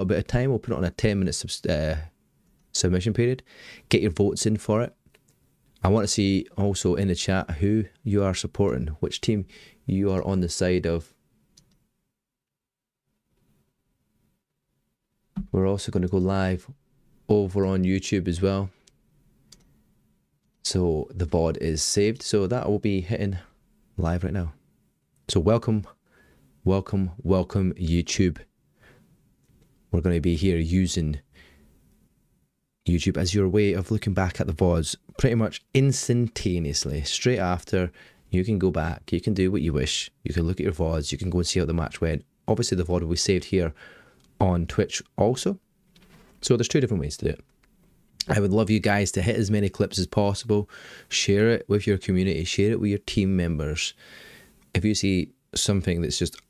a bit of time. We'll put it on a 10-minute submission period. Get your votes in for it. I want to see also in the chat who you are supporting, which team you are on the side of. We're also going to go live over on YouTube as well. So the VOD is saved. So that will be hitting live right now. So welcome, welcome, welcome YouTube. We're going to be here using YouTube as your way of looking back at the VODs pretty much instantaneously. Straight after, you can go back, you can do what you wish. You can look at your VODs, you can go and see how the match went. Obviously the VOD will be saved here on Twitch also. So there's two different ways to do it. I would love you guys to hit as many clips as possible. Share it with your community, share it with your team members. If you see something that's just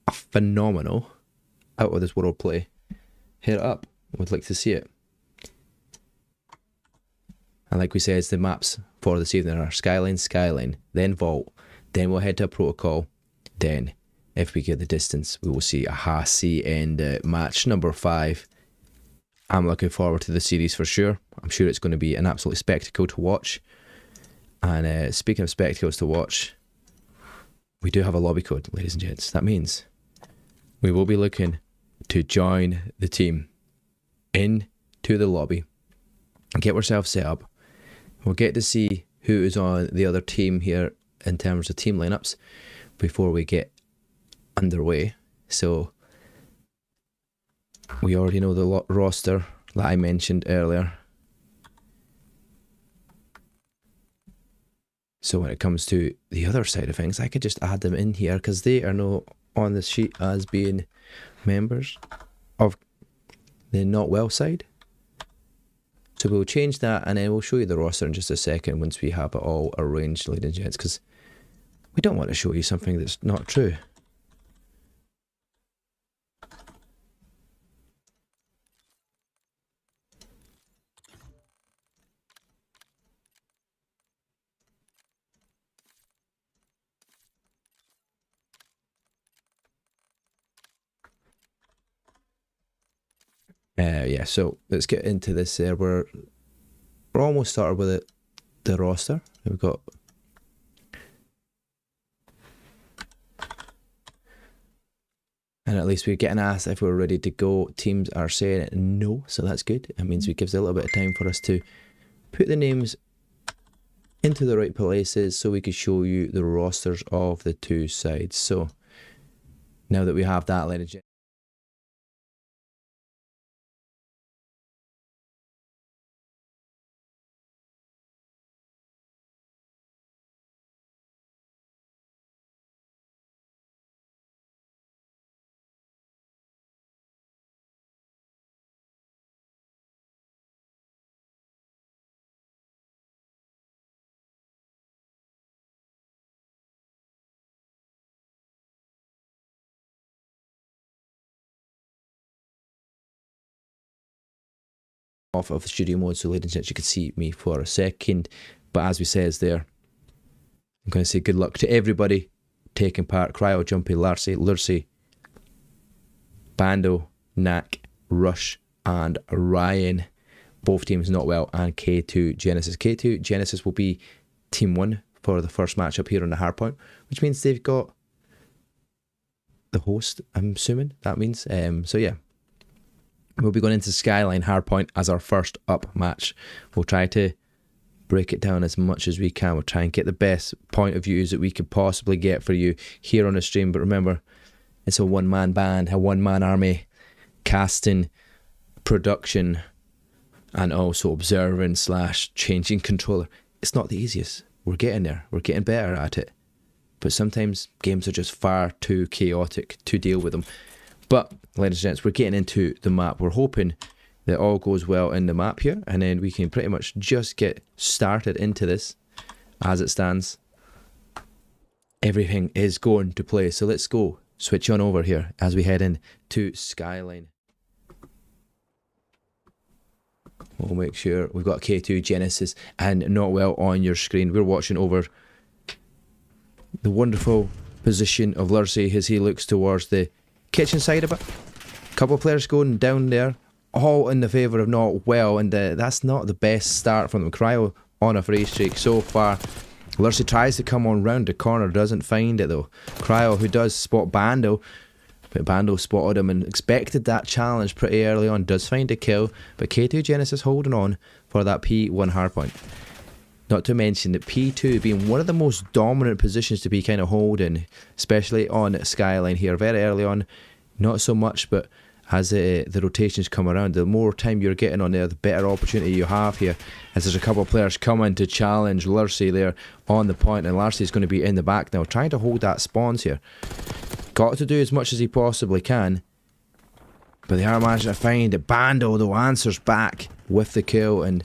a phenomenal out of this world play, hit it up. We'd like to see it. And like we said, the maps for this evening are Skyline, Skyline, then Vault, then we'll head to a Protocol, then if we get the distance, we will see a Hasi and match number 5. I'm looking forward to the series for sure. I'm sure it's going to be an absolute spectacle to watch. And speaking of spectacles to watch, we do have a lobby code, ladies and gents. That means we will be looking to join the team into the lobby and get ourselves set up. We'll get to see who is on the other team here in terms of team lineups before we get underway. So we already know the roster that I mentioned earlier. So when it comes to the other side of things, I could just add them in here because they are not on the sheet as being members of the Not Well side. So we'll change that and then we'll show you the roster in just a second once we have it all arranged, ladies and gents, because we don't want to show you something that's not true. Yeah, so let's get into this. We're almost started with it, the roster. We've got and at least we're getting asked if we're ready to go. Teams are saying no, so that's good. That means it gives a little bit of time for us to put the names into the right places so we can show you the rosters of the two sides. So now that we have that, ladies and gentlemen, off of the studio mode so ladies and gents you can see me for a second, but as we says there, I'm going to say good luck to everybody taking part. Cryo, Jumpy, Lurcy, Bando, Knack, Rush and Ryan, both teams Not Well, and K2 Genesis. K2 Genesis will be team 1 for the first match up here on the Hardpoint, which means they've got the host, I'm assuming that means. So yeah, we'll be going into Skyline Hardpoint as our first up match. We'll try to break it down as much as we can. We'll try and get the best point of views that we could possibly get for you here on the stream. But remember, it's a one-man band, a one-man army, casting, production, and also observing / changing controller. It's not the easiest. We're getting there. We're getting better at it. But sometimes games are just far too chaotic to deal with them. But, ladies and gents, we're getting into the map. We're hoping that all goes well in the map here, and then we can pretty much just get started into this as it stands. Everything is going to play, so let's go. Switch on over here as we head in to Skyline. We'll make sure we've got K2 Genesis and Not Well on your screen. We're watching over the wonderful position of Lurcy as he looks towards the kitchen side of it. Couple of players going down there, all in the favour of Not Well, and that's not the best start from them. Cryo on a free streak so far. Lurcy tries to come on round the corner, doesn't find it though. Cryo, who does spot Bando, but Bando spotted him and expected that challenge pretty early on, does find a kill, but K2 Genesis holding on for that P1 hardpoint. Not to mention that P2 being one of the most dominant positions to be kind of holding, especially on Skyline here very early on. Not so much, but as the rotations come around, the more time you're getting on there, the better opportunity you have here. As there's a couple of players coming to challenge Lurcy there on the point, and Lurcy's going to be in the back now, trying to hold that spawns here. Got to do as much as he possibly can, but they are managing to find it. Bando though answers back with the kill, and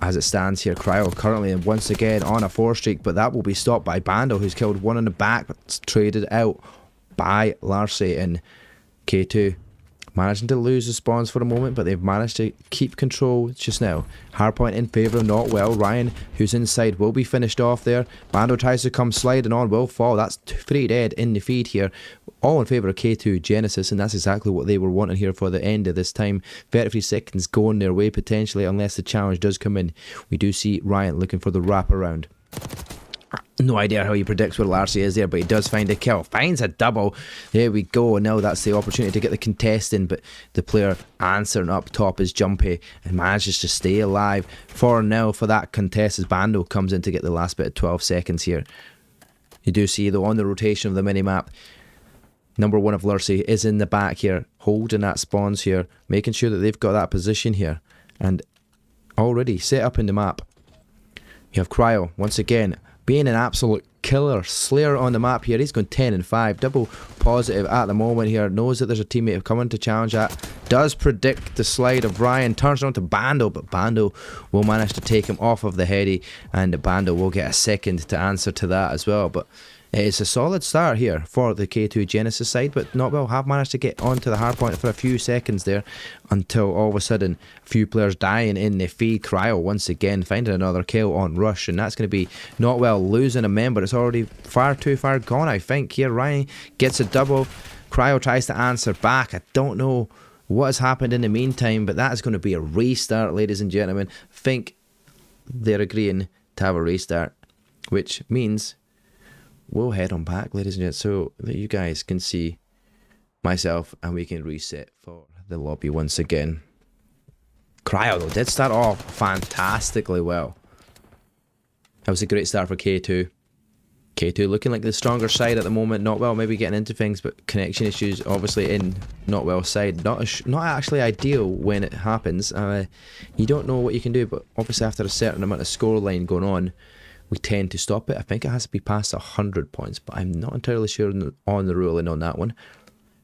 as it stands here, Cryo currently once again on a 4 streak, but that will be stopped by Bando, who's killed one in the back, but it's traded out by Lurcy. And K2 managing to lose the spawns for a moment, but they've managed to keep control just now. Hardpoint in favour of Not Well. Ryan, who's inside, will be finished off there. Bando tries to come sliding on, will fall. That's 3 dead in the feed here. All in favour of K2 Genesis, and that's exactly what they were wanting here for the end of this time. 33 seconds going their way potentially, unless the challenge does come in. We do see Ryan looking for the wraparound. No idea how he predicts where Lurcy is there, but he does find a kill. Finds a double. There we go. Now that's the opportunity to get the contest in, but the player answering up top is Jumpy and manages to stay alive for now for that contest as Bando comes in to get the last bit of 12 seconds here. You do see though on the rotation of the minimap, number 1 of Lurcy is in the back here, holding that spawns here, making sure that they've got that position here, and already set up in the map. You have Cryo once again being an absolute killer slayer on the map here. He's going 10 and 5, double positive at the moment here. Knows that there's a teammate coming to challenge that. Does predict the slide of Ryan. Turns around to Bando, but Bando will manage to take him off of the heady, and Bando will get a second to answer to that as well. But it's a solid start here for the K2 Genesis side, but Not Well have managed to get onto the hardpoint for a few seconds there until all of a sudden a few players dying in the feed. Cryo once again finding another kill on Rush, and that's going to be Not Well losing a member. It's already far too far gone, I think. Here Ryan gets a double. Cryo tries to answer back. I don't know what has happened in the meantime, but that is going to be a restart, ladies and gentlemen. I think they're agreeing to have a restart, which means we'll head on back, ladies and gentlemen, so that you guys can see myself and we can reset for the lobby once again. Cryo though did start off fantastically well. That was a great start for K2. K2 looking like the stronger side at the moment. Not Well maybe getting into things, but connection issues obviously in Not Well's side. Not actually ideal when it happens. You don't know what you can do, but obviously after a certain amount of scoreline going on, we tend to stop it. I think it has to be past 100 points, but I'm not entirely sure on the ruling on that one.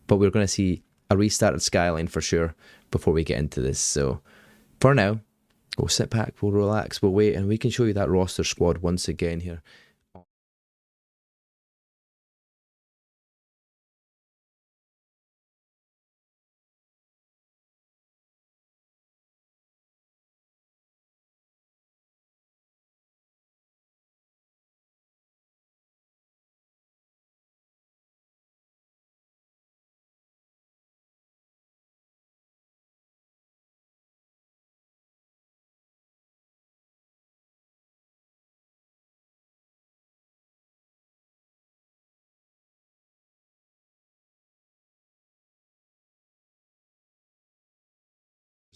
But we're going to see a restarted Skyline for sure before we get into this. So for now, we'll sit back, we'll relax, we'll wait, and we can show you that roster squad once again here.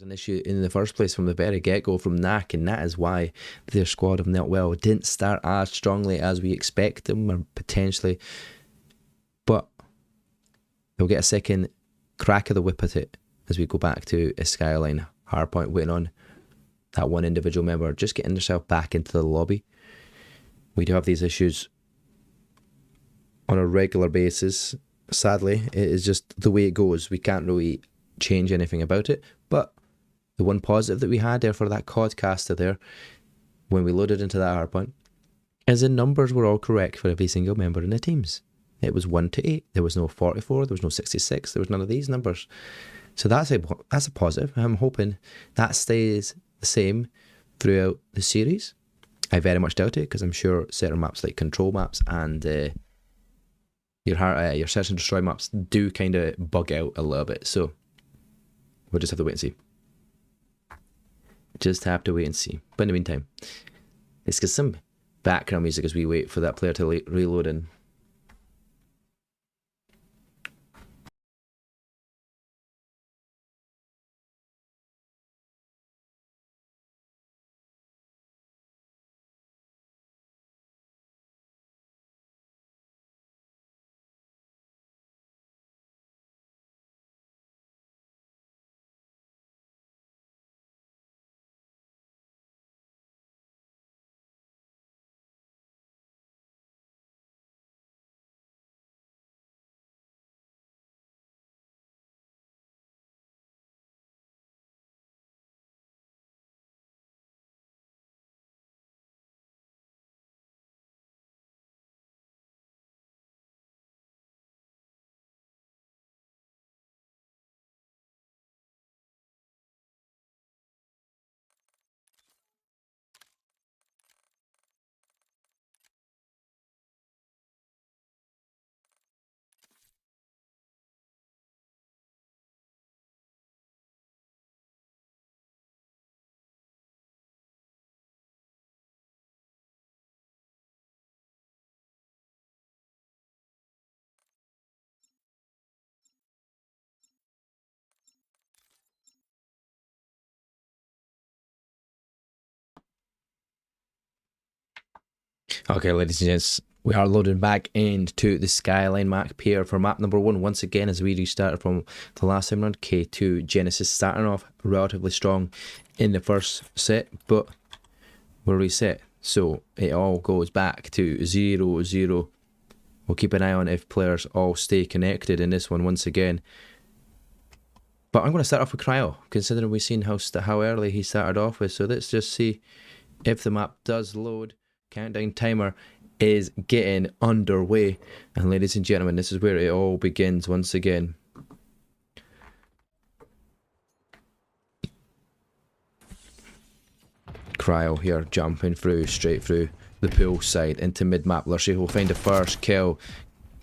An issue in the first place from the very get-go from NAC, and that is why their squad of Not Well didn't start as strongly as we expect them, or potentially, but they'll get a second crack of the whip at it as we go back to a Skyline hardpoint, waiting on that one individual member just getting themselves back into the lobby. We do have these issues on a regular basis. Sadly, it is just the way it goes. We can't really change anything about it, but the one positive that we had there for that Codcaster there, when we loaded into that hardpoint, is the numbers were all correct for every single member in the teams. It was 1 to 8. There was no 44. There was no 66. There was none of these numbers. So that's a positive. I'm hoping that stays the same throughout the series. I very much doubt it, because I'm sure certain maps like control maps and your search and destroy maps do kind of bug out a little bit. So We'll just have to wait and see. Just have to wait and see. But in the meantime, let's get some background music as we wait for that player to reload in. Okay, ladies and gents, we are loading back into the Skyline map here for map number 1 once again as we restarted from the last time round. K2 Genesis starting off relatively strong in the first set, but we're reset, so it all goes back to 0-0. We'll keep an eye on if players all stay connected in this one once again. But I'm going to start off with Cryo, considering we've seen how early he started off with. So let's just see if the map does load. Countdown timer is getting underway. And ladies and gentlemen, this is where it all begins once again. Cryo here jumping through, straight through the pool side into mid-map. Lurcy will find the first kill.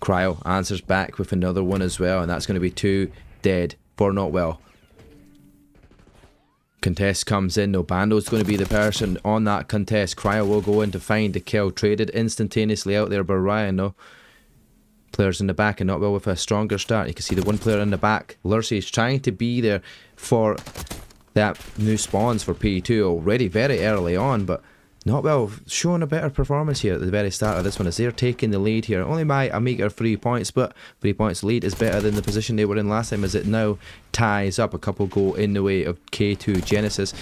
Cryo answers back with another one as well, and that's going to be 2 dead for Notwell. Contest comes in, though. Bando's going to be the person on that contest. Cryo will go in to find the kill. Traded instantaneously out there by Ryan, though. Players in the back and Notwell with a stronger start. You can see the one player in the back. Lurcy is trying to be there for that new spawns for P2 already very early on, but Notwell showing a better performance here at the very start of this one as they're taking the lead here. Only by a meager 3 points, but 3 points lead is better than the position they were in last time as it now ties up. A couple go in the way of K2 Genesis.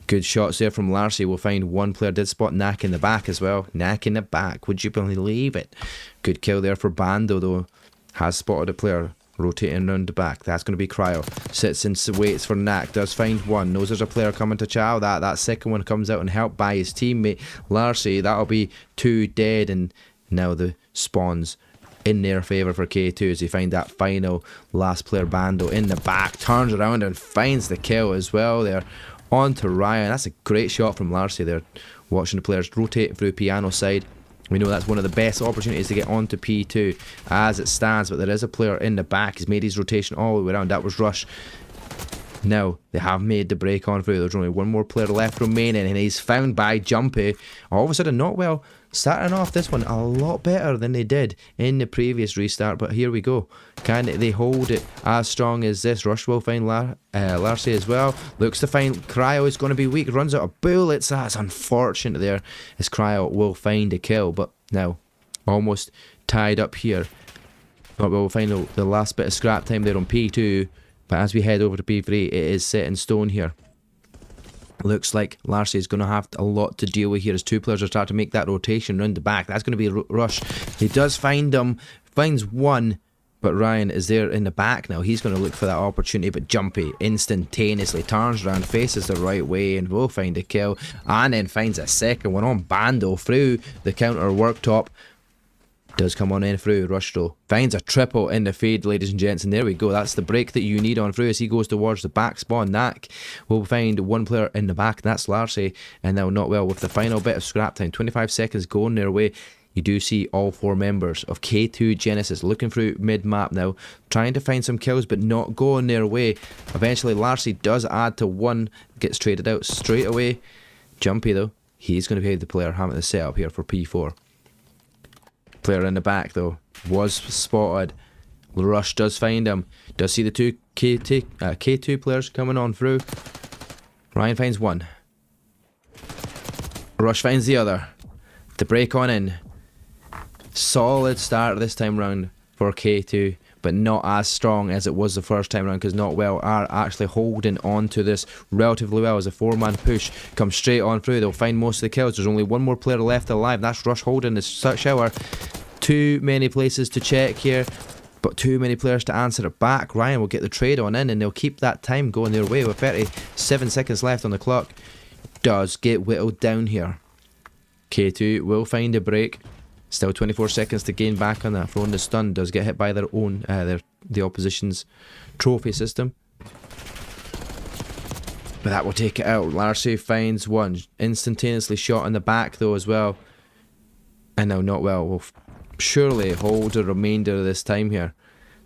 Good shots there from Larcy. We'll find one player did spot Knack in the back as well. Knack in the back, would you believe it? Good kill there for Bando though. Has spotted a player rotating around the back. That's going to be Cryo. Sits and waits for Knack. Does find one. Knows there's a player coming to chow. That second one comes out and helped by his teammate Larcy. That'll be 2 dead, and now the spawns in their favour for K2 as they find that final last player Bando in the back. Turns around and finds the kill as well there. On to Ryan. That's a great shot from Larcy there. Watching the players rotate through piano side. We know that's one of the best opportunities to get onto P2 as it stands, but there is a player in the back. He's made his rotation all the way around. That was Rush. Now, they have made the break on through. There's only one more player left remaining, and he's found by Jumpy. All of a sudden, Notwell starting off this one a lot better than they did in the previous restart, but here we go. Can they hold it as strong as this? Rush will find Larcy as well. Looks to find Cryo is going to be weak. Runs out of bullets. That's unfortunate there as Cryo will find a kill, but now almost tied up here. But we'll find the last bit of scrap time there on P2. But as we head over to P3, it is set in stone here. Looks like Larcy is going to have a lot to deal with here as 2 players are starting to make that rotation round the back. That's going to be Rush. He does find him, finds one, but Ryan is there in the back now. He's going to look for that opportunity, but Jumpy instantaneously turns around, faces the right way, and will find a kill. And then finds a second one on Bando through the counter worktop. Does come on in through. Rush though finds a triple in the fade, ladies and gents, and there we go. That's the break that you need on through as he goes towards the back spawn. Knack will find one player in the back, and that's Larcy. And now Notwell with the final bit of scrap time. 25 seconds going their way. you do see all 4 members of K2 Genesis looking through mid-map now, trying to find some kills but not going their way. Eventually Larcy does add to 1, gets traded out straight away. Jumpy though, he's going to be the player having the setup here for P4. Player in the back though, was spotted. Rush does find him, does see the 2 K2 players coming on through. Ryan finds 1. Rush finds the other. The break on in. Solid start this time round for K2, but not as strong as it was the first time round, because Notwell are actually holding on to this relatively well as a 4-man push comes straight on through. They'll find most of the kills. There's only 1 more player left alive. That's Rush holding the shower. Too many places to check here, but too many players to answer it back. Ryan will get the trade on in and they'll keep that time going their way with 37 seconds left on the clock. Does get whittled down here. K2 will find a break. Still 24 seconds to gain back on that. Throwing the stun, does get hit by their own, the opposition's trophy system. But that will take it out. Larcy finds 1. Instantaneously shot in the back though as well. And now Notwell will surely hold the remainder of this time here.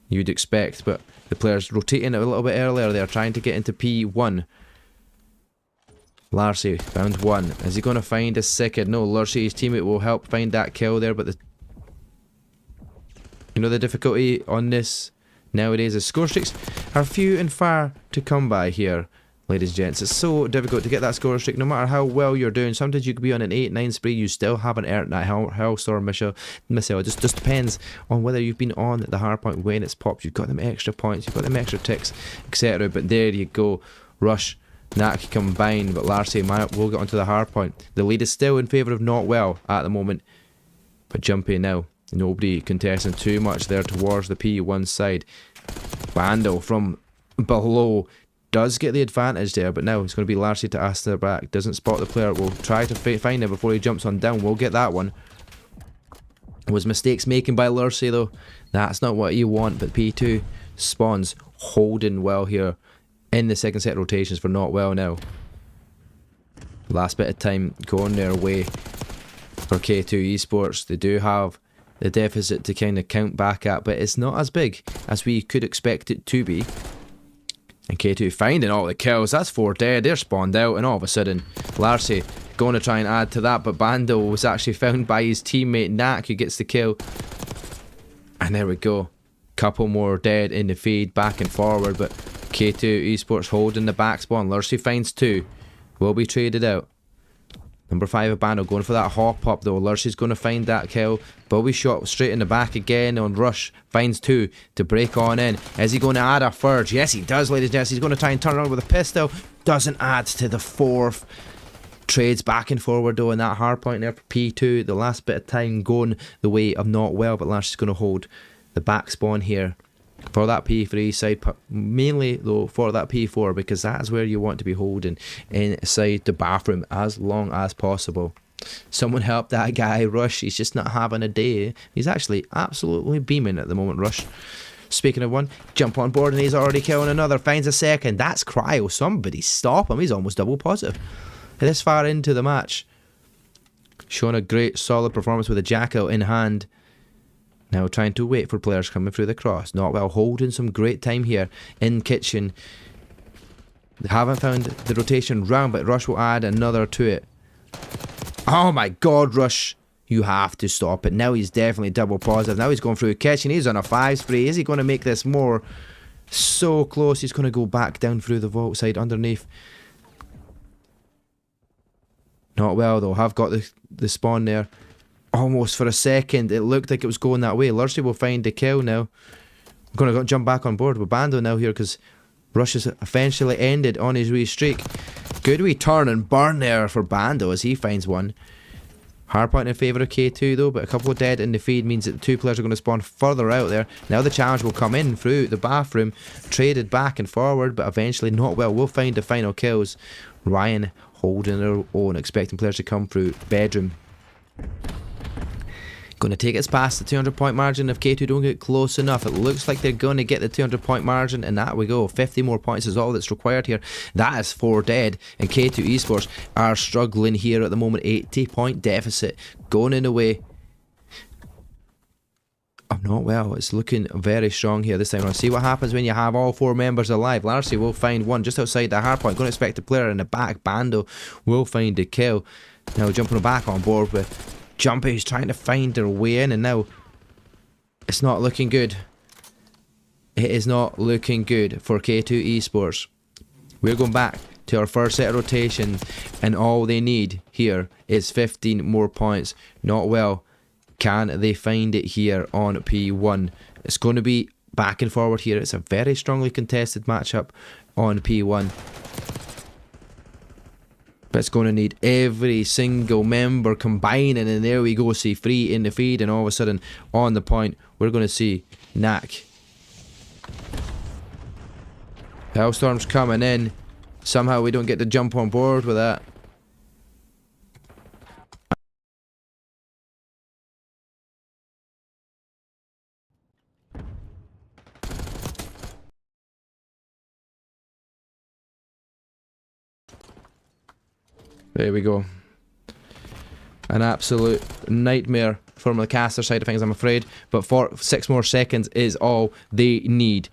You'd expect, but the players rotating a little bit earlier. They're trying to get into P1. Larcy found 1. Is he going to find a second? No, Larcy's teammate will help find that kill there, but the difficulty on this nowadays is score streaks are few and far to come by here, ladies and gents. It's so difficult to get that score streak no matter how well you're doing. Sometimes you could be on an 8-9 spree, you still haven't earned that Hellstorm missile. It just depends on whether you've been on the hardpoint when it's popped. You've got them extra points, you've got them extra ticks, etc. But there you go. Rush, Nak combined, but Larcy will get onto the hard point. The lead is still in favour of Notwell at the moment, but Jumpy now. Nobody contesting too much there towards the P1 side. Bando from below does get the advantage there, but now it's going to be Larcy to ask their back. Doesn't spot the player, will try to find him before he jumps on down. We'll get that one. Was mistakes making by Larcy though. That's not what you want, but P2 spawns holding well here in the second set of rotations for Notwell now. Last bit of time going their way for K2 Esports. They do have the deficit to kind of count back at, but it's not as big as we could expect it to be. And K2 finding all the kills. That's 4 dead. They're spawned out, and all of a sudden Larcy going to try and add to that, but Bando was actually found by his teammate Nak, who gets the kill. And there we go. Couple more dead in the feed, back and forward, but K2 Esports holding the back spawn. Larcy finds 2. Will be traded out. Number 5 of Bando going for that hop up though. Larcy's going to find that kill. Will be shot straight in the back again on Rush. Finds 2 to break on in. Is he going to add a 3rd? Yes, he does, ladies and gents. He's going to try and turn around with a pistol. Doesn't add to the 4th. Trades back and forward though in that hard point there for P2. The last bit of time going the way of Notwell, but Larcy's going to hold the back spawn here for that P3 side, mainly though for that P4, because that's where you want to be holding inside the bathroom as long as possible. Someone help that guy, Rush. He's just not having a day. He's actually absolutely beaming at the moment, Rush. Speaking of one, jump on board and he's already killing another. Finds a second. That's Cryo. Somebody stop him. He's almost double positive this far into the match. Showing a great solid performance with a Jackal in hand. Now trying to wait for players coming through the cross. Notwell holding some great time here in kitchen. They haven't found the rotation round, but Rush will add another to it. Oh my god, Rush. You have to stop it. Now he's definitely double positive. Now he's going through kitchen. He's on a 5 spree. Is he going to make this more? So close. He's going to go back down through the vault side underneath. Notwell though. Have got the spawn there. Almost for a second it looked like it was going that way. Larcy will find the kill now. I'm going to jump back on board with Bando now here, because Rush has eventually ended on his wee streak. Good wee turn and burn there for Bando as he finds one. Hardpoint in favour of K2 though, but a couple of dead in the feed means that the 2 players are going to spawn further out there. Now the challenge will come in through the bathroom, traded back and forward, but eventually Notwell will find the final kills. Ryan holding their own, expecting players to come through bedroom. Going to take us past the 200 point margin if K2 don't get close enough. It looks like they're going to get the 200 point margin, and that we go. 50 more points is all that's required here. That is 4 dead, and K2 Esports are struggling here at the moment. 80 point deficit going in the way I'm not well. It's looking very strong here this time around. See what happens when you have all 4 members alive. Larcy will find one just outside the hard point. Going to expect the player in the back. Bando will find the kill. Now jumping back on board with Jumpy, who's trying to find their way in, and now it's not looking good. It is not looking good for K2 Esports. We're going back to our first set of rotation, and all they need here is 15 more points. Not well. Can they find it here on P1? It's going to be back and forward here. It's a very strongly contested matchup on P1. But it's going to need every single member combining, and there we go. See free in the feed, and all of a sudden on the point we're going to see Knack. Hellstorm's coming in. Somehow we don't get to jump on board with that. There we go. An absolute nightmare from the caster side of things, I'm afraid. But 6 more seconds is all they need.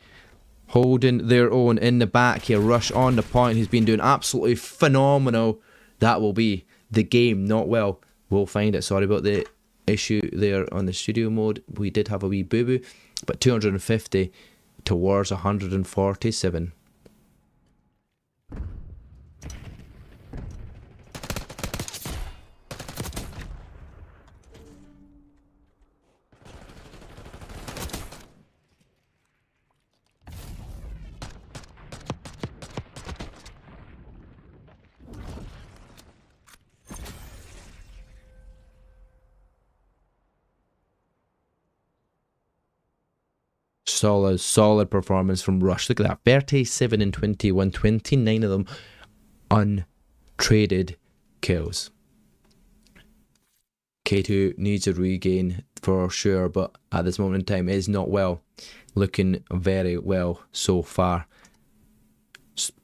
Holding their own in the back here. Rush on the point. He's been doing absolutely phenomenal. That will be the game. Not well. We'll find it. Sorry about the issue there on the studio mode. We did have a wee boo-boo. But 250 towards 147. Solid performance from Rush. Look at that. 37 and 21. 29 of them untraded kills. K2 needs a regain for sure, but at this moment in time is not well. Looking very well so far.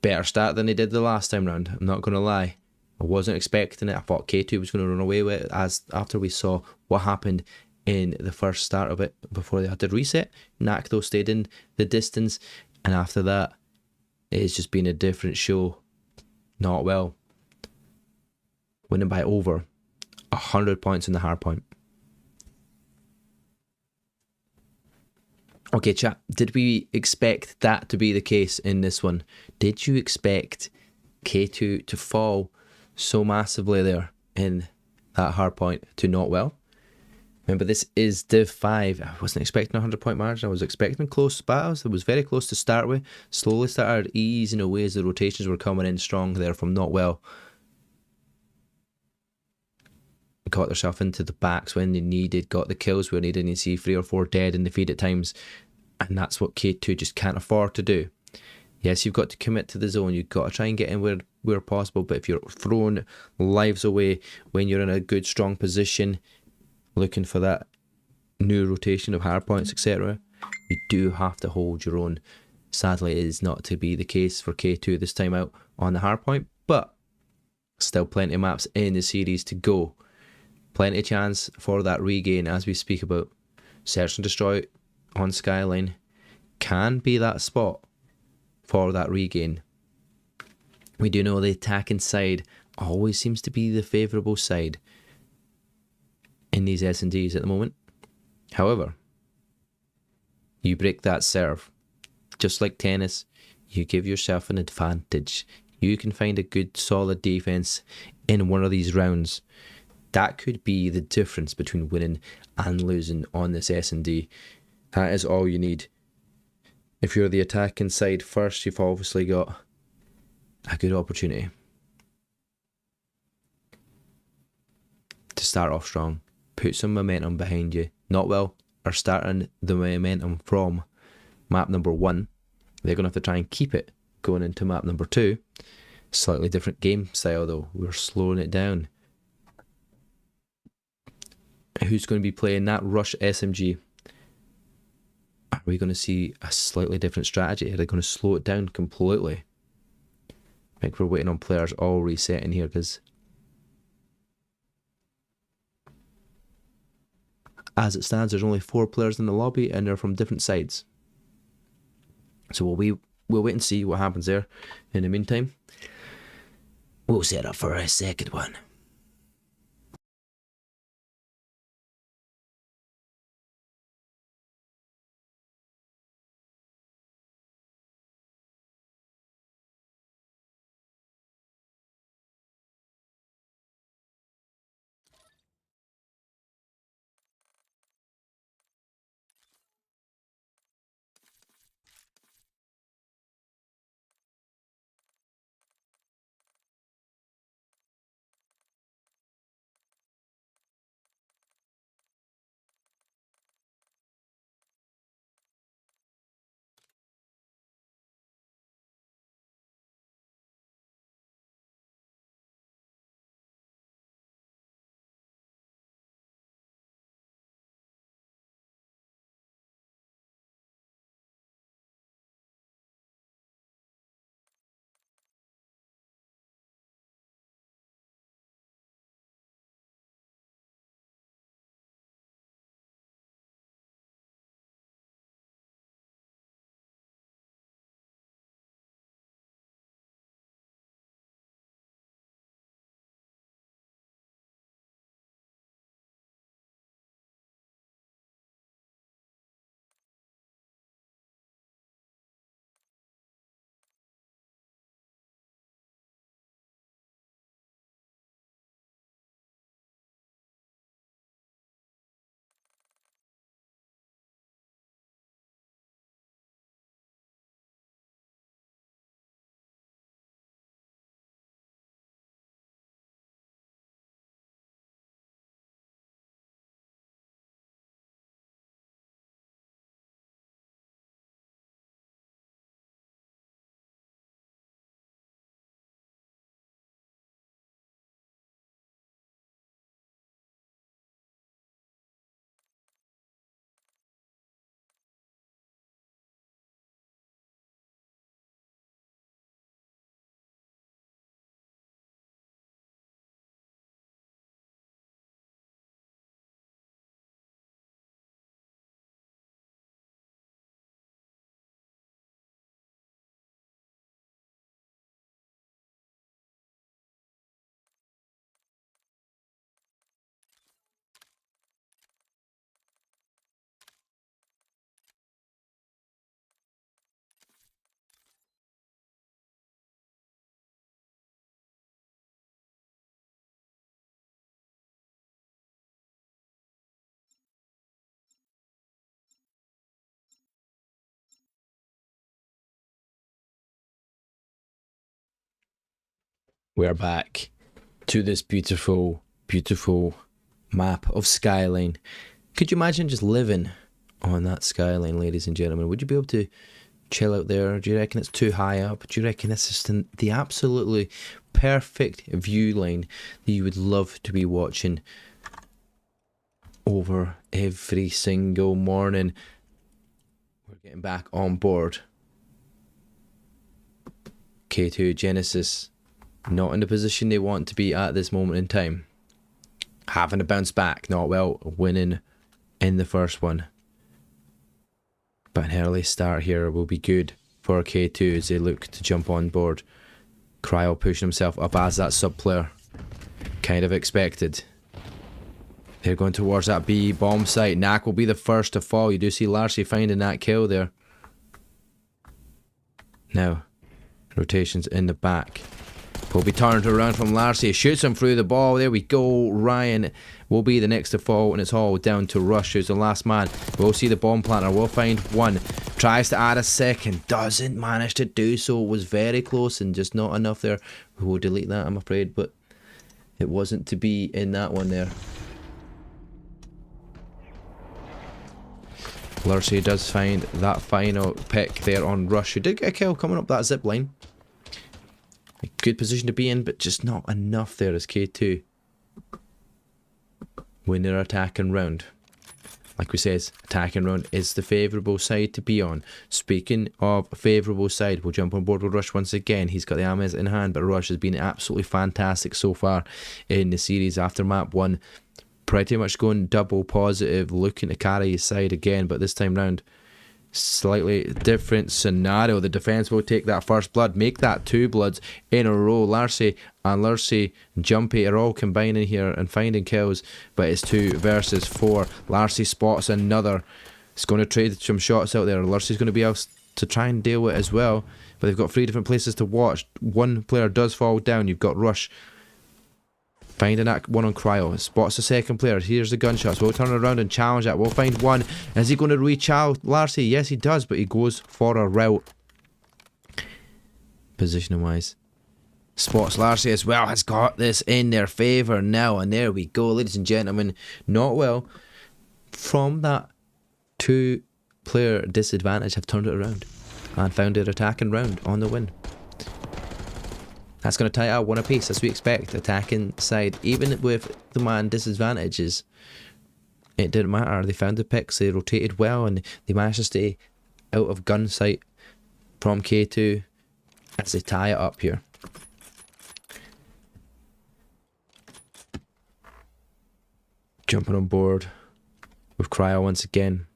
Better start than they did the last time round. I'm not going to lie. I wasn't expecting it. I thought K2 was going to run away with it after we saw what happened in the first start of it before they had to reset. Knack though stayed in the distance, and after that it's just been a different show. Not well. Winning by over 100 points in the hard point. Okay chat, did we expect that to be the case in this one? Did you expect K2 to fall so massively there in that hard point to not well? Remember, this is Div 5. I wasn't expecting a 100-point margin. I was expecting close battles. It was very close to start with. Slowly started easing away as the rotations were coming in strong there from not well. Got themselves into the backs when they needed, got the kills where they didn't see 3 or 4 dead in the feed at times. And that's what K2 just can't afford to do. Yes, you've got to commit to the zone. You've got to try and get in where possible. But if you're throwing lives away when you're in a good, strong position, looking for that new rotation of hard points, etc., you do have to hold your own. Sadly, it is not to be the case for K2 this time out on the hard point, but still plenty of maps in the series to go. Plenty of chance for that regain as we speak about. Search and Destroy on Skyline can be that spot for that regain. We do know the attacking side always seems to be the favourable side in these S&Ds at the moment. However, you break that serve. Just like tennis, you give yourself an advantage. You can find a good solid defense in one of these rounds. That could be the difference between winning and losing on this S&D. That is all you need. If you're the attacking side first, you've obviously got a good opportunity to start off strong. Put some momentum behind you. Not well are starting the momentum from map number 1. They're going to have to try and keep it going into map number 2. Slightly different game style though. We're slowing it down. Who's going to be playing that Rush SMG? Are we going to see a slightly different strategy? Are they going to slow it down completely? I think we're waiting on players all resetting here, because as it stands, there's only 4 players in the lobby and they're from different sides. So we'll wait and see what happens there. In the meantime, we'll set up for a second one. We're back to this beautiful, beautiful map of Skyline. Could you imagine just living on that skyline, ladies and gentlemen? Would you be able to chill out there? Do you reckon it's too high up? Do you reckon it's just the absolutely perfect view line that you would love to be watching over every single morning? We're getting back on board. K2 Genesis not in the position they want to be at this moment in time. Having to bounce back, not well, winning in the first one. But an early start here will be good for K2 as they look to jump on board. Cryo pushing himself up as that sub player. Kind of expected. They're going towards that B bomb site. Knack will be the first to fall. You do see Larcy finding that kill there. Now, rotations in the back. Will be turned around from Larcy. Shoots him through the ball. There we go. Ryan will be the next to fall, and it's all down to Rush, who's the last man. We'll see the bomb planter. We'll find one. Tries to add a second. Doesn't manage to do so. Was very close and just not enough there. We will delete that, I'm afraid, but it wasn't to be in that one there. Larcy does find that final pick there on Rush, who did get a kill coming up that zip line. A good position to be in, but just not enough there as K2 win their attacking round. Like we says, attacking round is the favourable side to be on. Speaking of favourable side, we'll jump on board with Rush once again. He's got the Ames in hand, but Rush has been absolutely fantastic so far in the series after map 1. pretty much going double positive, looking to carry his side again, but this time round, slightly different scenario. The defence will take that first blood, make that 2 bloods in a row. Larcy and Lurcy, Jumpy are all combining here and finding kills, but it's 2 versus 4. Larcy spots another. It's going to trade some shots out there. Lurcy's going to be able to try and deal with it as well, but they've got 3 different places to watch. One player does fall down. You've got Rush finding that one on Cryo. Spots the second player. Here's the gunshots. We'll turn around and challenge that. We'll find one. Is he going to re-chow Larcy? Yes, he does, but he goes for a route. Positioning wise. Spots Larcy as well. Has got this in their favour now. And there we go, ladies and gentlemen. Not well. From that 2-player disadvantage, have turned it around and found their attacking round on the win. That's going to tie out 1 apiece, as we expect. Attacking side, even with the man disadvantages, it didn't matter. They found the picks, they rotated well, and they managed to stay out of gun sight from K2 as they tie it up here. Jumping on board with Cryo once again.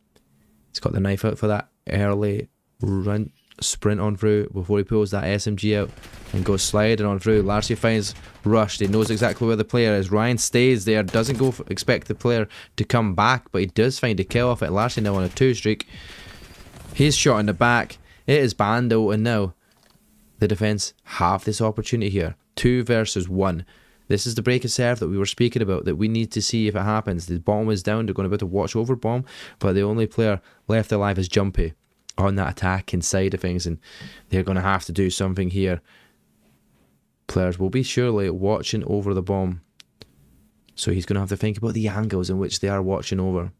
He's got the knife out for that early run. Sprint on through before he pulls that SMG out and goes sliding on through. Larcy finds Rush. He knows exactly where the player is. Ryan stays there, doesn't go expect the player to come back, but he does find a kill off it. Larcy now on a 2 streak. He's shot in the back. It is Bando, and now the defense have this opportunity here. 2 versus 1. This is the break of serve that we were speaking about, that we need to see if it happens. The bomb is down. They're going to be able to watch over bomb, but the only player left alive is Jumpy on that attacking side of things, and they're going to have to do something here. Players will be surely watching over the bomb, so he's going to have to think about the angles in which they are watching over.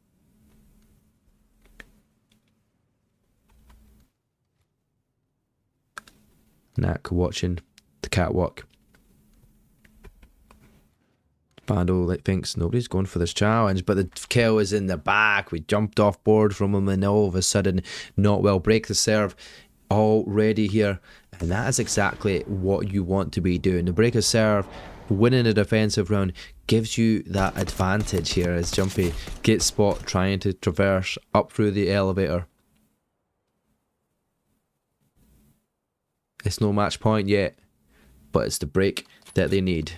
Knack watching the catwalk. Bando thinks nobody's going for this challenge, but the kill is in the back. We jumped off board from him, and all of a sudden, not well. Break the serve already here, and that is exactly what you want to be doing. The break of serve, winning a defensive round, gives you that advantage here as Jumpy gets spot trying to traverse up through the elevator. It's no match point yet, but it's the break that they need.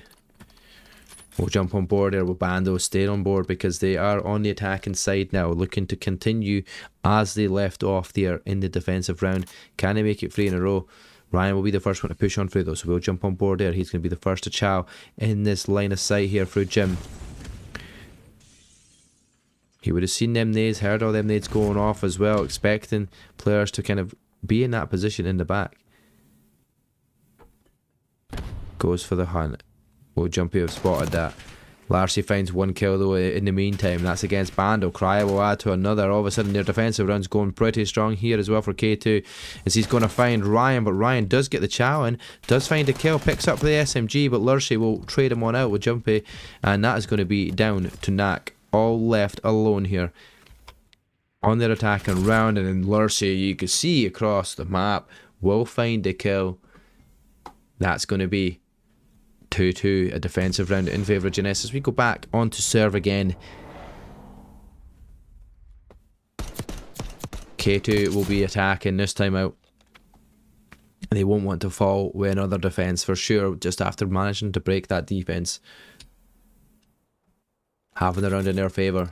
We'll jump on board there with Bando, stay on board because they are on the attacking side now, looking to continue as they left off there in the defensive round. Can they make it 3 in a row? Ryan will be the first one to push on through though, so we'll jump on board there. He's going to be the first to chow in this line of sight here through Jim. He would have seen them nades, heard all them nades going off as well, expecting players to kind of be in that position in the back. Goes for the hunt. Well, Jumpy have spotted that. Larcy finds 1 kill though in the meantime. That's against Bando. Cryo will add to another. All of a sudden their defensive round's going pretty strong here as well for K2, as he's going to find Ryan, but Ryan does get the chow in, does find a kill, picks up the SMG, but Lurcy will trade him one out with Jumpy, and that is going to be down to Knack. All left alone here on their attacking round, and then Lurcy, you can see across the map, will find a kill. That's going to be 2-2, a defensive round in favour of Genesis. We go back onto serve again. K2 will be attacking this time out. They won't want to fall with another defence for sure, just after managing to break that defence. Having the round in their favour.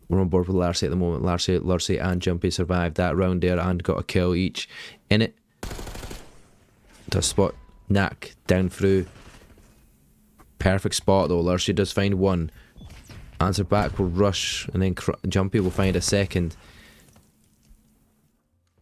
We're on board with Larcy at the moment. Lurcy and Jumpy survived that round there and got a kill each in it. Does spot Knack down through. Perfect spot though. Lurcy does find 1. Answer back will Rush, and then Jumpy will find a second.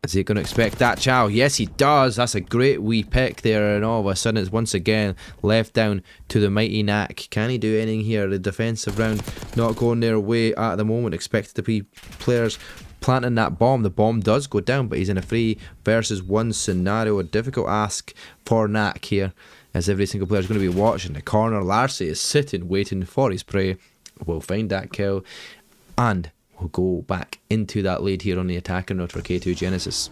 Is he going to expect that chow? Yes, he does. That's a great wee pick there, and all of a sudden it's once again left down to the mighty Knack. Can he do anything here? The defensive round not going their way at the moment. Expected to be players planting that bomb. The bomb does go down, but he's in a 3 versus 1 scenario. A difficult ask for Knack here, as every single player is going to be watching the corner. Larcy is sitting, waiting for his prey. Will find that kill, and we'll go back into that lead here on the attacking route for K2 Genesis.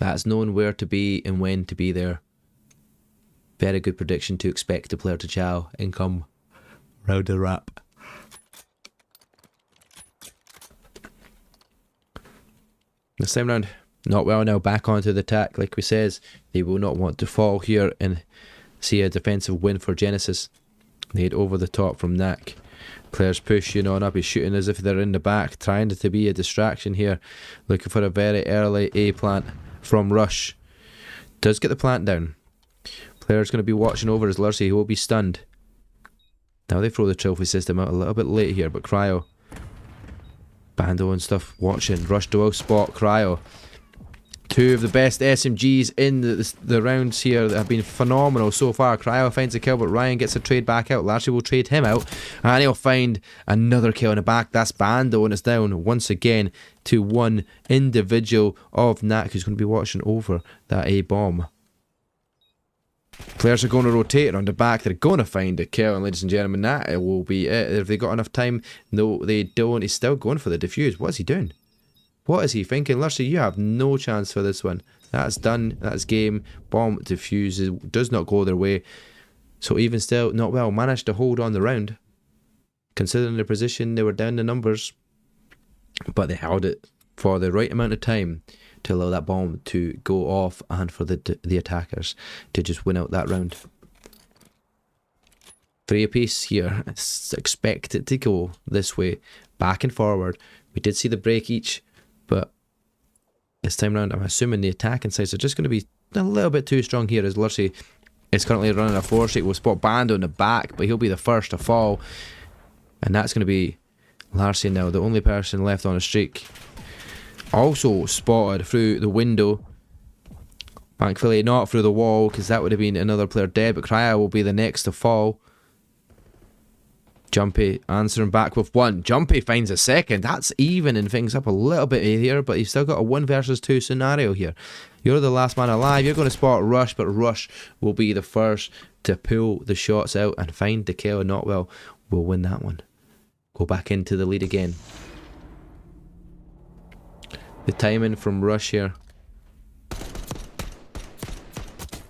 That's knowing where to be and when to be there. Very good prediction to expect the player to chow and come round the wrap. This time round, not well now, back onto the attack. Like we says, they will not want to fall here and see a defensive win for Genesis. They hit over the top from Knack. Players pushing on up, he's shooting as if they're in the back, trying to be a distraction here. Looking for a very early A plant from Rush. Does get the plant down. Player's going to be watching over as Lurcy, he will be stunned. Now they throw the trophy system out a little bit late here, but Cryo, Bando and stuff watching. Rush to spot Cryo. Two of the best SMGs in the rounds here that have been phenomenal so far. Cryo finds a kill, but Ryan gets a trade back out. Lashley will trade him out, and he'll find another kill in the back. That's Bando, and it's down once again to one individual of Knack, who's going to be watching over that A bomb. Players are going to rotate on the back. They're going to find a kill, and ladies and gentlemen, that will be it. If they got enough time, no, they don't. He's still going for the defuse. What is he doing? What is he thinking? Lurcy, you have no chance for this one. That's done. That's game. Bomb defuses. Does not go their way. So even still, not well. Managed to hold on the round. Considering the position, they were down the numbers. But they held it for the right amount of time to allow that bomb to go off and for the attackers to just win out that round. 3 apiece here. It's expected to go this way. Back and forward. We did see the break each. But this time around, I'm assuming the attacking sides are just going to be a little bit too strong here, as Lurcy is currently running a 4-streak. We'll spot Bando in the back, but he'll be the first to fall. And that's going to be Larcy now, the only person left on a streak. Also spotted through the window. Thankfully not through the wall, because that would have been another player dead, but Cryo will be the next to fall. Jumpy answering back with one. Jumpy finds a second. That's evening things up a little bit here, but you've still got a 1 versus 2 scenario here. You're the last man alive. You're going to spot Rush, but Rush will be the first to pull the shots out and find the kill. Notwell will win that one. Go back into the lead again. The timing from Rush here.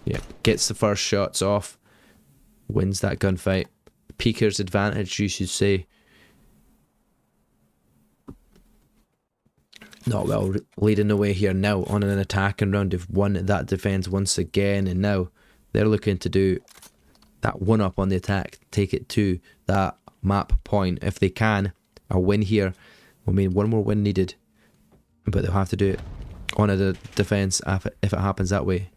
Yeah, gets the first shots off. Wins that gunfight. Peeker's advantage, you should say. Not well leading the way here now on an attacking round. They've won that defense once again, and now they're looking to do that one up on the attack, take it to that map point. If they can, a win here will mean one more win needed, but they'll have to do it on a defense if it happens that way.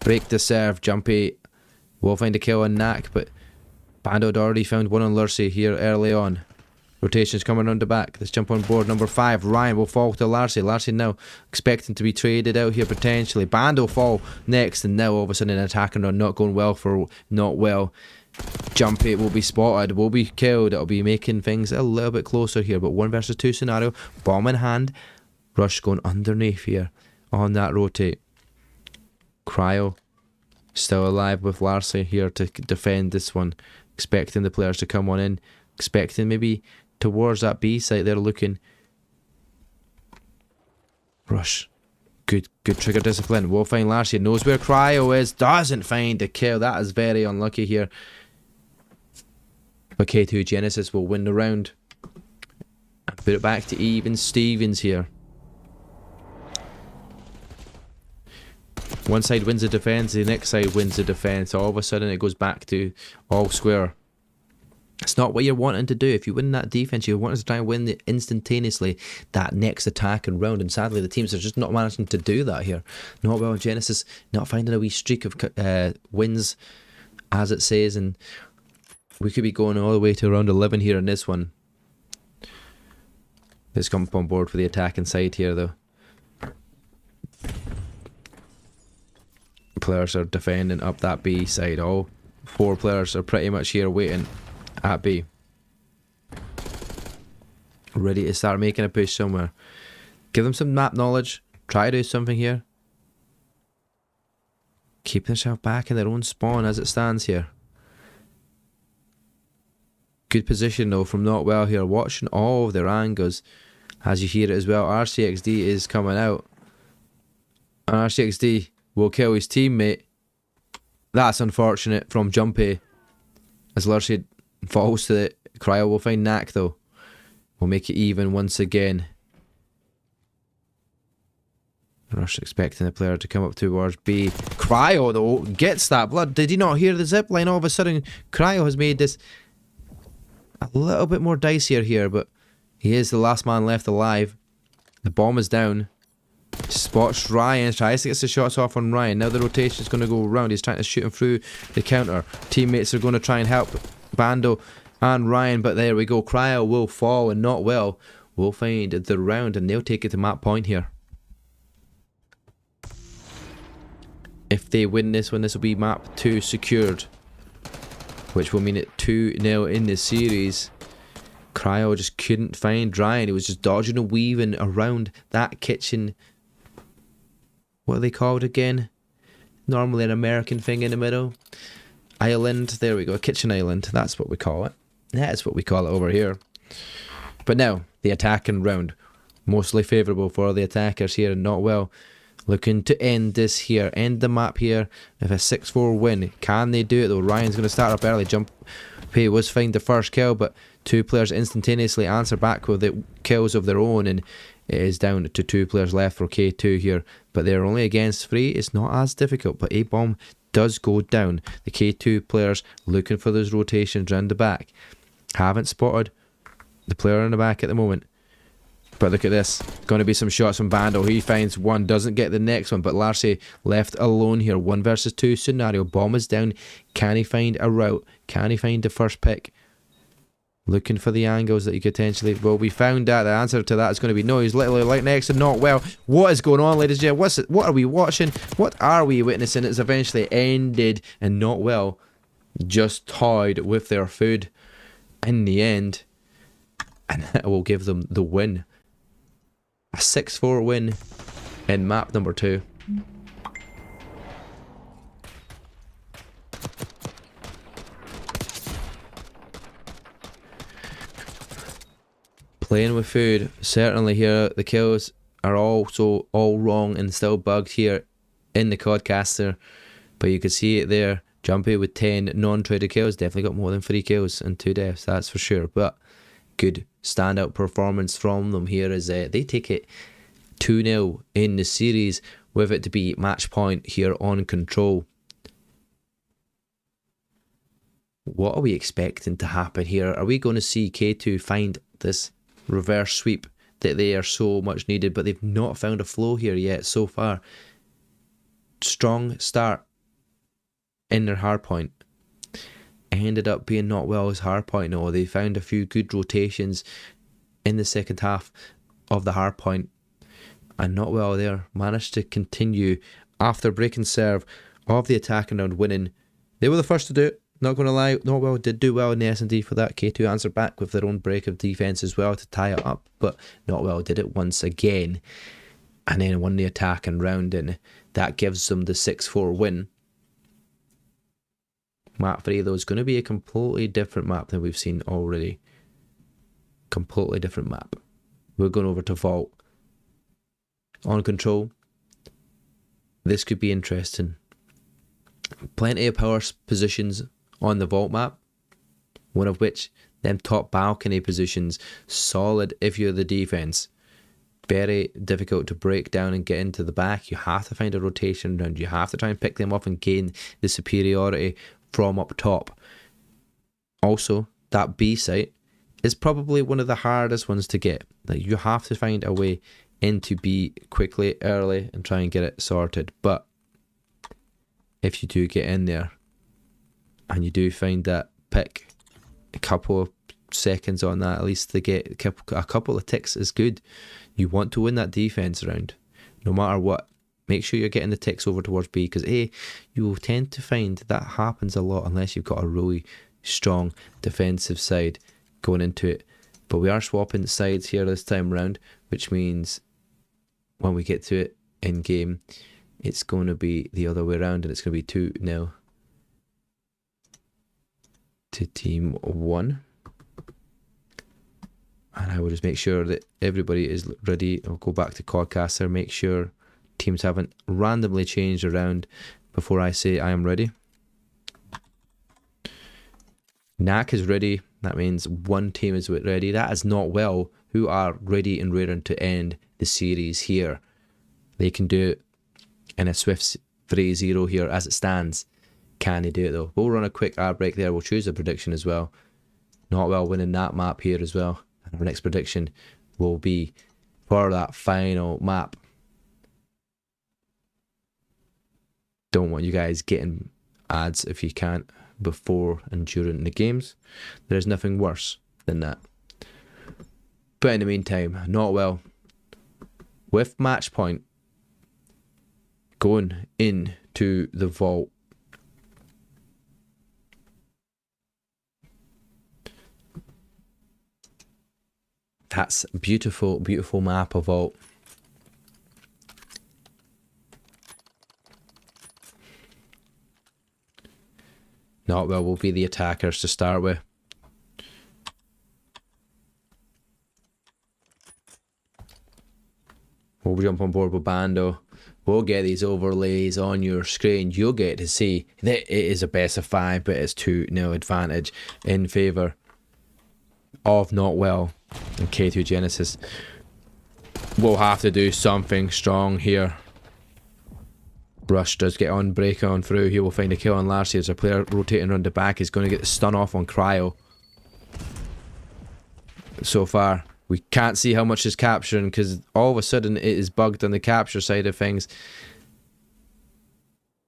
Break the serve. Jumpy will find a kill on Knack, but Bando had already found one on Lurcy here early on. Rotations coming around the back. Let's jump on board. Number 5, Ryan will fall to Larcy. Larcy now expecting to be traded out here potentially. Bando fall next, and now all of a sudden an attacking run not going well for not well. Jumpy will be spotted, will be killed. It'll be making things a little bit closer here, but 1 versus 2 scenario. Bomb in hand. Rush going underneath here on that rotate. Cryo still alive with Larcy here to defend this one. Expecting the players to come on in. Expecting maybe towards that B site they're looking. Rush. Good trigger discipline. Will find Larcy. Knows where Cryo is. Doesn't find a kill. That is very unlucky here. But K2 Genesis will win the round. And put it back to even Stevens here. One side wins the defense, the next side wins the defense. All of a sudden it goes back to all square. It's not what you're wanting to do. If you win that defense, you want to try and win it instantaneously that next attack and round. And sadly, the teams are just not managing to do that here. Not well. Genesis not finding a wee streak of wins, as it says, and we could be going all the way to round 11 here in this one. Let's come up on board for the attacking side here, though. Players are defending up that B side. All 4 players are pretty much here waiting at B, ready to start making a push somewhere. Give them some map knowledge. Try to do something here. Keep themselves back in their own spawn as it stands here. Good position though from Not Well here, watching all of their angles as you hear it as well. RCXD is coming out. And RCXD will kill his teammate. That's unfortunate from Jumpy. As Lurcy falls to it. Cryo will find Knack though. We'll make it even once again. Rush expecting the player to come up towards B. Cryo though gets that blood. Did he not hear the zip line? All of a sudden Cryo has made this a little bit more dicier here, but he is the last man left alive. The bomb is down. Spots Ryan, tries to get the shots off on Ryan. Now the rotation is going to go around. He's trying to shoot him through the counter. Teammates are going to try and help Bando and Ryan, but there we go. Cryo will fall, and Not Well will find the round, and they'll take it to map point here. If they win this one, this will be map 2 secured, which will mean it 2-0 in the series. Cryo just couldn't find Ryan. He was just dodging and weaving around that kitchen. What are they called again? Normally an American thing in the middle. Island. There we go. Kitchen island. That's what we call it. That's what we call it over here. But now, the attacking round. Mostly favourable for the attackers here, and Not Well. Looking to end this here. End the map here with a 6-4 win. Can they do it though? Ryan's going to start up early. Jumpy was find the first kill, but two players instantaneously answer back with the kills of their own, and it is down to 2 players left for K2 here. But they're only against 3. It's not as difficult, but a bomb does go down. The K2 players looking for those rotations round the back. Haven't spotted the player in the back at the moment. But look at this. Going to be some shots from Bando. He finds one, doesn't get the next one, but Larcy left alone here. 1 versus 2 scenario. Bomb is down. Can he find a route? Can he find the first pick? Looking for the angles that he could potentially... Well, we found that. The answer to that is going to be no. He's literally right next to Not Well. What is going on, ladies and gentlemen? What are we watching? What are we witnessing? It's eventually ended, and Not Well just toyed with their food in the end. And that will give them the win. A 6-4 win in map number 2. Playing with food, certainly here. The kills are also all wrong and still bugged here in the Codcaster. But you can see it there. Jumpy with 10 non-traded kills. Definitely got more than 3 kills and 2 deaths, that's for sure. But good standout performance from them here as they take it 2-0 in the series, with it to be match point here on Control. What are we expecting to happen here? Are we going to see K2 find this reverse sweep that they are so much needed, but they've not found a flow here yet so far? Strong start in their hardpoint. Ended up being Not Well's hardpoint. No, they found a few good rotations in the second half of the hardpoint, and Not Well there managed to continue after breaking serve of the attacking round, winning. They were the first to do it, not going to lie. Not Well did do well in the S&D for that. K2 answered back with their own break of defence as well to tie it up, but Not Well did it once again and then won the attacking round, and that gives them the 6-4 win. Map 3 though is going to be a completely different map than we've seen already. Completely different map. We're going over to Vault. On Control. This could be interesting. Plenty of power positions on the Vault map. One of which, them top balcony positions, solid if you're the defense. Very difficult to break down and get into the back. You have to find a rotation round. You have to try and pick them off and gain the superiority from up top. Also, that B site is probably one of the hardest ones to get. Like, you have to find a way into B quickly, early, and try and get it sorted. But if you do get in there and you do find that pick, a couple of seconds on that at least to get a couple of ticks is good. You want to win that defense round no matter what. Make sure you're getting the ticks over towards B, because you will tend to find that happens a lot unless you've got a really strong defensive side going into it. But we are swapping sides here this time round, which means when we get to it in game, it's going to be the other way around, and it's going to be 2-0 to Team 1. And I will just make sure that everybody is ready. I'll go back to Codcaster, make sure teams haven't randomly changed around before I say I am ready. Knack is ready. That means one team is ready. That is Not Well, who are ready and raring to end the series here. They can do it in a swift 3-0 here as it stands. Can they do it though? We'll run a quick ad break there. We'll choose a prediction as well. Not Well winning that map here as well. And our next prediction will be for that final map. Don't want you guys getting ads if you can't before and during the games. There's nothing worse than that. But in the meantime, Not Well with match point going into the vault. That's a beautiful, beautiful map of vault. Not Well will be the attackers to start with. We'll jump on board with Bando. We'll get these overlays on your screen. You'll get to see that it is a best of 5, but it's 2-0 advantage in favour of Not Well and K2 Genesis. We'll have to do something strong here. Rush does get on, break on through. He will find a kill on Larcy as a player rotating around the back is going to get the stun off on Cryo. So far, we can't see how much is capturing because all of a sudden it is bugged on the capture side of things.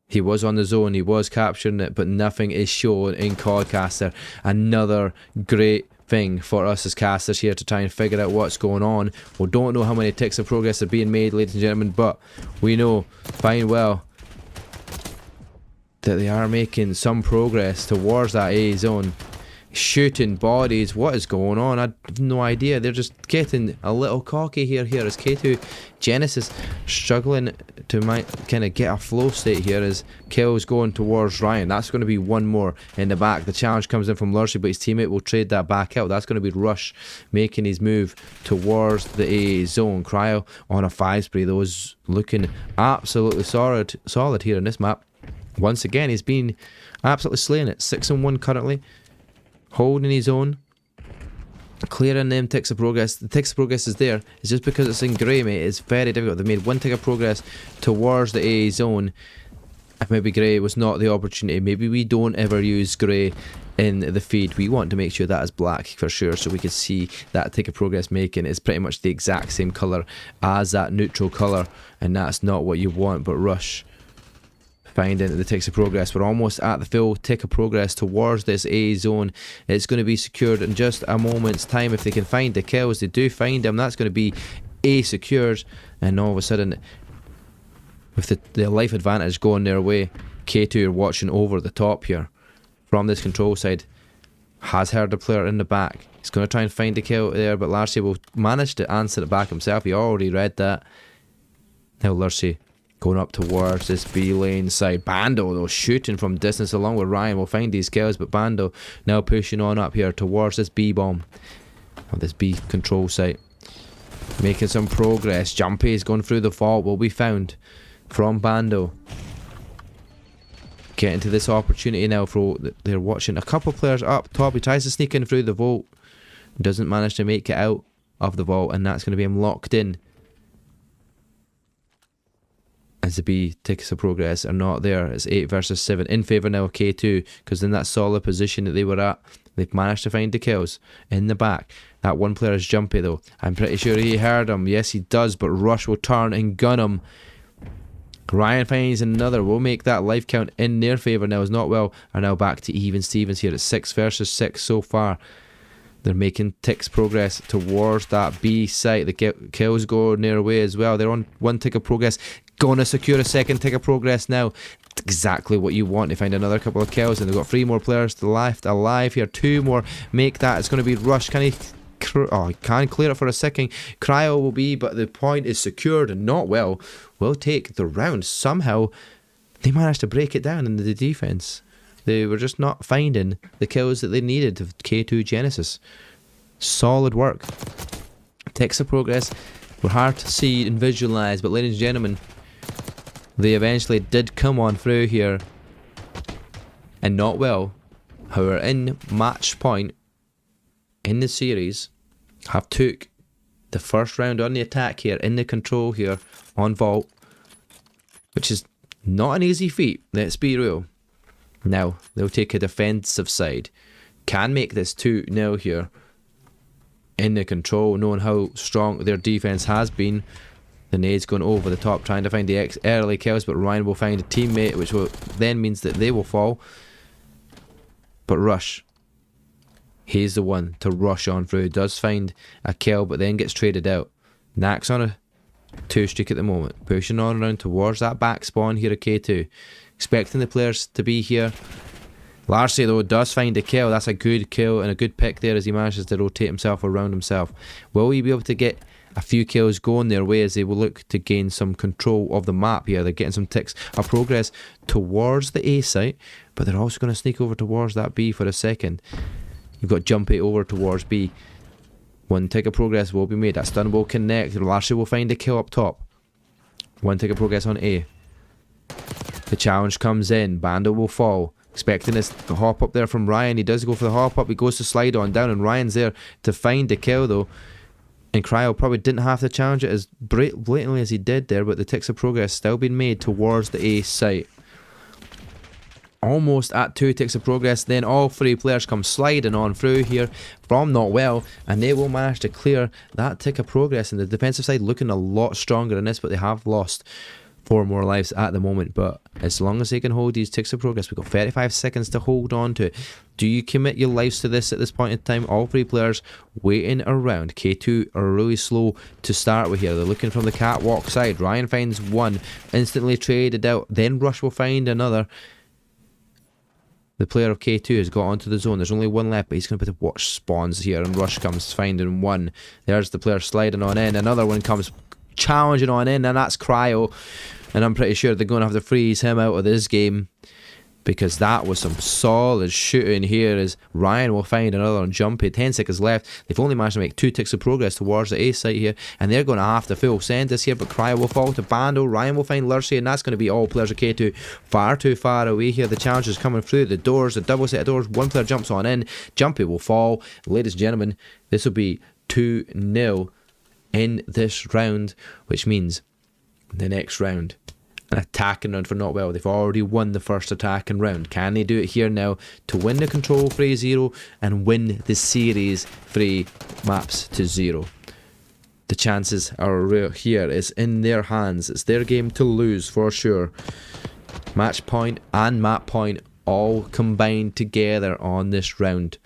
He was on the zone, he was capturing it, but nothing is shown in Codcaster. Another great thing for us as casters here to try and figure out what's going on. We don't know how many ticks of progress are being made, ladies and gentlemen, but we know fine well that they are making some progress towards that A zone. Shooting bodies, what is going on? I have no idea. They're just getting a little cocky here as K2 Genesis struggling to kind of get a flow state here as kills going towards Ryan. That's going to be one more in the back. The challenge comes in from Lurcy, but his teammate will trade that back out. That's going to be Rush making his move towards the A zone. Cryo on a 5 spree, though, is looking absolutely solid here in this map. Once again, he's been absolutely slaying it. 6-1 currently. Holding his own, clearing them ticks of progress. The ticks of progress is there. It's just because it's in grey, mate. It's very difficult. They made one tick of progress towards the A zone. If maybe grey was not the opportunity, maybe we don't ever use grey in the feed. We want to make sure that is black for sure, so we can see that tick of progress making is pretty much the exact same colour as that neutral colour, and that's not what you want. But Rush finding the ticks of progress. We're almost at the full tick of progress towards this A zone. It's going to be secured in just a moment's time. If they can find the kills, they do find them. That's going to be A secured, and all of a sudden, with the life advantage going their way, K2 are watching over the top here from this control side. Has heard the player in the back. He's going to try and find the kill there, but Larcy will manage to answer it back himself. He already read that. Now Larcy going up towards this B lane side. Bando though shooting from distance along with Ryan will find these kills, but Bando now pushing on up here towards this B bomb or this B control site, making some progress. Jumpy is going through the vault, will be found from Bando. Getting to this opportunity now for they're watching a couple players up top. He tries to sneak in through the vault, doesn't manage to make it out of the vault, and that's going to be him locked in. As the B ticks of progress are not there. It's 8 versus 7 in favour now of K2, because in that solid position that they were at, they've managed to find the kills in the back. That one player is Jumpy though. I'm pretty sure he heard him. Yes, he does, but Rush will turn and gun him. Ryan finds another. Will make that life count in their favour now, as Not Well are now back to even Stevens here at 6 versus 6 so far. They're making ticks progress towards that B site. The kills go their way as well. They're on one tick of progress. Gonna secure a second tick of progress now. Exactly what you want to find another couple of kills, and they've got 3 more players to left alive here. 2 more make that. It's going to be Rush. Can he? Oh, he can clear it for a second. Cryo will be, but the point is secured, and Not Well will take the round. Somehow they managed to break it down in the defense. They were just not finding the kills that they needed of K2 Genesis. Solid work. Ticks of progress were hard to see and visualise, but ladies and gentlemen, they eventually did come on through here. And not well, who are in match point in the series, have took the first round on the attack here, in the control here on Vault, which is not an easy feat, let's be real. Now, they'll take a defensive side. Can make this 2-0 here in the control, knowing how strong their defense has been. The nades going over the top, trying to find the early kills, but Ryan will find a teammate, which will then means that they will fall. But Rush, he's the one to rush on through. Does find a kill, but then gets traded out. Nak's on a 2 streak at the moment, pushing on around towards that back spawn here at K2, expecting the players to be here. Larcy though does find a kill. That's a good kill and a good pick there as he manages to rotate himself around himself. Will he be able to get a few kills going their way as they will look to gain some control of the map here? They're getting some ticks of progress towards the A site, but they're also going to sneak over towards that B for a second. You've got Jumpy over towards B. 1 tick of progress will be made. That stun will connect. Larcy will find a kill up top. 1 tick of progress on A. The challenge comes in. Bando will fall. Expecting this hop up there from Ryan. He does go for the hop up. He goes to slide on down, and Ryan's there to find the kill though. And Cryo probably didn't have to challenge it as blatantly as he did there, but the ticks of progress still being made towards the A site. Almost at 2 ticks of progress, then all 3 players come sliding on through here from Not Well, and they will manage to clear that tick of progress. And the defensive side looking a lot stronger in this, but they have lost 4 more lives at the moment. But as long as they can hold these ticks of progress, we've got 35 seconds to hold on to it. Do you commit your lives to this at this point in time? All 3 players waiting around. K2 are really slow to start with here. They're looking from the catwalk side. Ryan finds 1, instantly traded out. Then Rush will find another. The player of K2 has got onto the zone. There's only 1 left, but he's going to be able to watch spawns here. And Rush comes finding 1. There's the player sliding on in. Another one comes challenging on in, and that's Cryo. And I'm pretty sure they're going to have to freeze him out of this game, because that was some solid shooting here as Ryan will find another on Jumpy. 10 seconds left. They've only managed to make 2 ticks of progress towards the A site here, and they're going to have to full send this here, but Cryo will fall to Bando. Ryan will find Lurcy, and that's going to be all players of K2 far too far away here. The challenge is coming through the doors, the double set of doors. 1 player jumps on in. Jumpy will fall. Ladies and gentlemen, this will be 2-0 in this round, which means the next round, an attacking round for Not Well. They've already won the first attacking round. Can they do it here now to win the control 3-0 and win the series 3 maps to 0? The chances are here. It's in their hands. It's their game to lose for sure. Match point and map point all combined together on this round.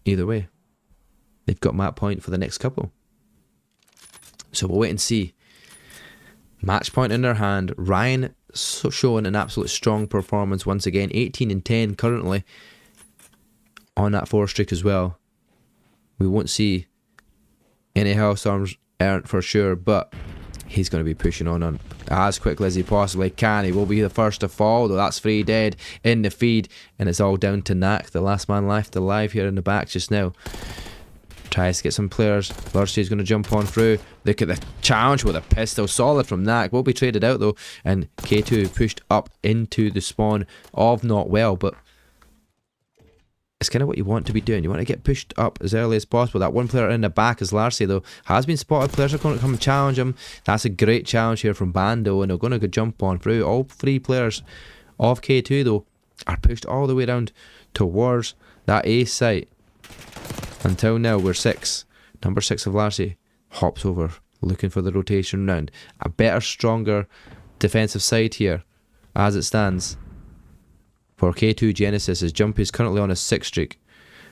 Either way, they've got map point for the next couple. So we'll wait and see. Match point in their hand. Ryan showing an absolute strong performance once again. 18 and 10 currently on that 4 streak as well. We won't see any Hellstorms earned for sure, but he's going to be pushing on as quickly as he possibly can. He will be the first to fall, though. That's 3 dead in the feed, and it's all down to Nak, the last man left alive here in the back just now. Tries to get some players. Lurcy is going to jump on through. Look at the challenge with a pistol. Solid from Nak. Will be traded out though. And K2 pushed up into the spawn of Not Well. But it's kind of what you want to be doing. You want to get pushed up as early as possible. That 1 player in the back is Larcy though. Has been spotted. Players are going to come and challenge him. That's a great challenge here from Bando. And they're going to go jump on through. All 3 players of K2 though are pushed all the way down towards that A site. Until now, we're 6. Number 6 of Larcy hops over, looking for the rotation round. A better, stronger defensive side here, as it stands. For K2 Genesis, as Jumpy is currently on a 6 streak.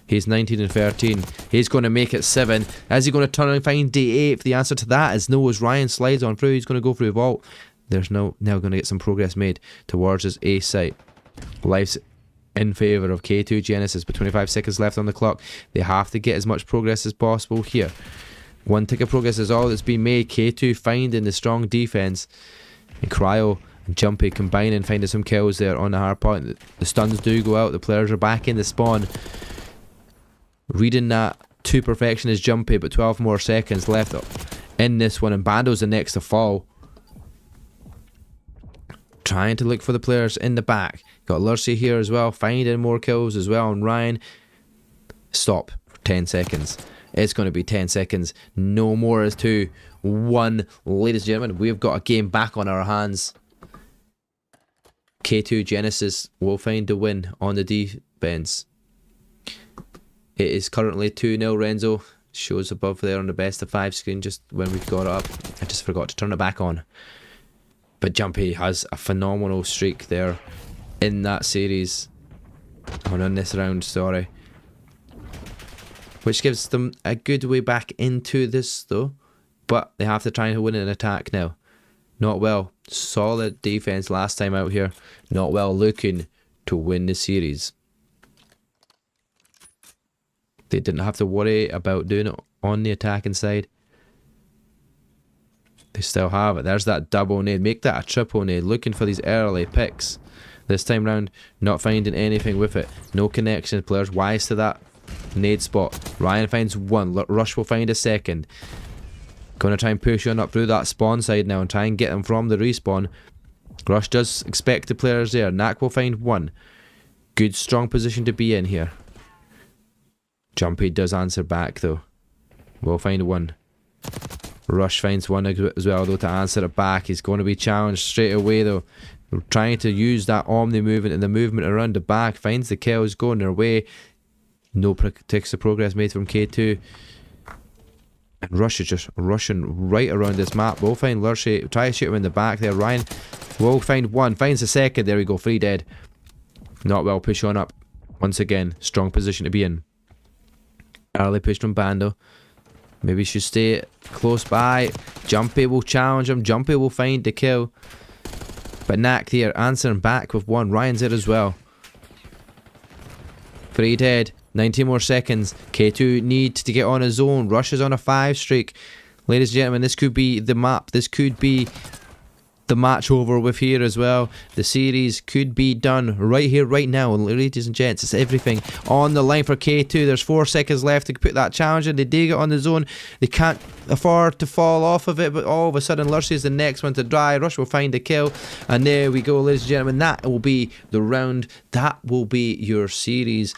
He's 19 and 13. He's going to make it 7. Is he going to turn and find D8? The answer to that is no, as Ryan slides on through. He's going to go through Vault. There's now going to get some progress made towards his A site. Life's in favour of K2 Genesis, but 25 seconds left on the clock. They have to get as much progress as possible here. 1 tick of progress is all that's been made. K2 finding the strong defence, and Cryo and Jumpy combining, finding some kills there on the hard point. The stuns do go out. The players are back in the spawn. Reading that to perfection is Jumpy, but 12 more seconds left in this one, and Bando's the next to fall. Trying to look for the players in the back. Got Lurcy here as well, finding more kills as well, and Ryan. Stop for 10 seconds. It's going to be 10 seconds. No more as 2-1. Ladies and gentlemen, we've got a game back on our hands. K2 Genesis will find the win on the defense. It is currently 2-0, Renzo. Shows above there on the best of 5 screen just when we've got it up. I just forgot to turn it back on. But Jumpy has a phenomenal streak there in that series. Or in this round, sorry. Which gives them a good way back into this though. But they have to try and win an attack now. Not well. Solid defense last time out here. Not well looking to win the series. They didn't have to worry about doing it on the attacking side. They still have it. There's that double nade. Make that a triple nade. Looking for these early picks. This time round, not finding anything with it. No connection. Players wise to that nade spot. Ryan finds one. Rush will find a second. Going to try and push on up through that spawn side now and try and get them from the respawn. Rush does expect the players there. Knack will find one. Good strong position to be in here. Jumpy does answer back though. We'll find one. Rush finds one as well though to answer it back. He's going to be challenged straight away though. We're trying to use that Omni movement and the movement around the back. Finds the kills going their way. No particular progress made from K2. And Rush is just rushing right around this map. We'll find Lurcy. Try to shoot him in the back there. Ryan will find one. Finds the second. There we go. 3 dead. Not well. Push on up. Once again. Strong position to be in. Early push from Bando. Maybe should stay close by. Jumpy will challenge him. Jumpy will find the kill. But Knack there answering back with one. Ryan's there as well. 3 dead. 19 more seconds. K2 needs to get on his own. Rush is on a 5 streak. Ladies and gentlemen, this could be the map. This could be the match over with here as well. The series could be done right here, right now. And ladies and gents, it's everything on the line for K2. There's 4 seconds left to put that challenge in. They do get on the zone. They can't afford to fall off of it, but all of a sudden Lurcy is the next one to die. Rush will find a kill. And there we go, ladies and gentlemen. That will be the round. That will be your series.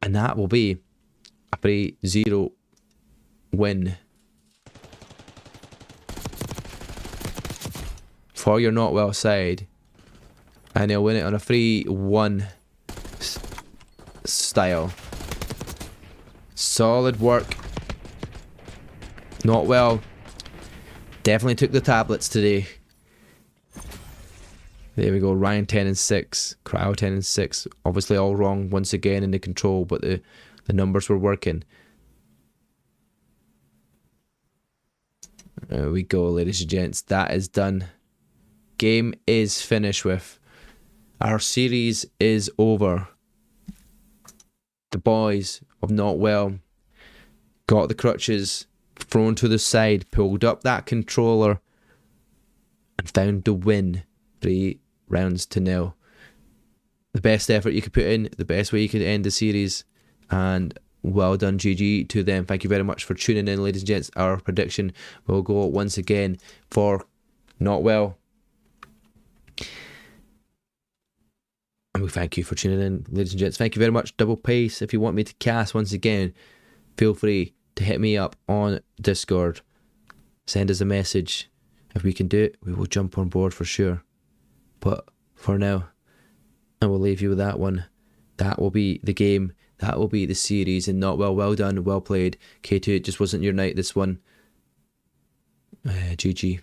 And that will be a 3-0 win for your Not Well side. And they'll win it on a 3-1 style. Solid work. Not Well definitely took the tablets today. There we go, Ryan 10 and 6, Cryo 10 and 6. Obviously all wrong once again in the control, but the numbers were working. There we go, ladies and gents. That is done. Game is finished with. Our series is over. The boys of Not Well got the crutches thrown to the side, pulled up that controller, and found the win. 3 rounds to 0. The best effort you could put in, the best way you could end the series, and well done, GG to them. Thank you very much for tuning in, ladies and gents. Our prediction will go once again for Not Well. And we thank you for tuning in, ladies and gents. Thank you very much. Double Pace. If you want me to cast once again, feel free to hit me up on Discord. Send us a message. If we can do it, we will jump on board for sure. But for now, I will leave you with that one. That will be the game. That will be the series. And Not Well, well done, well played. K2, it just wasn't your night, this one. GG.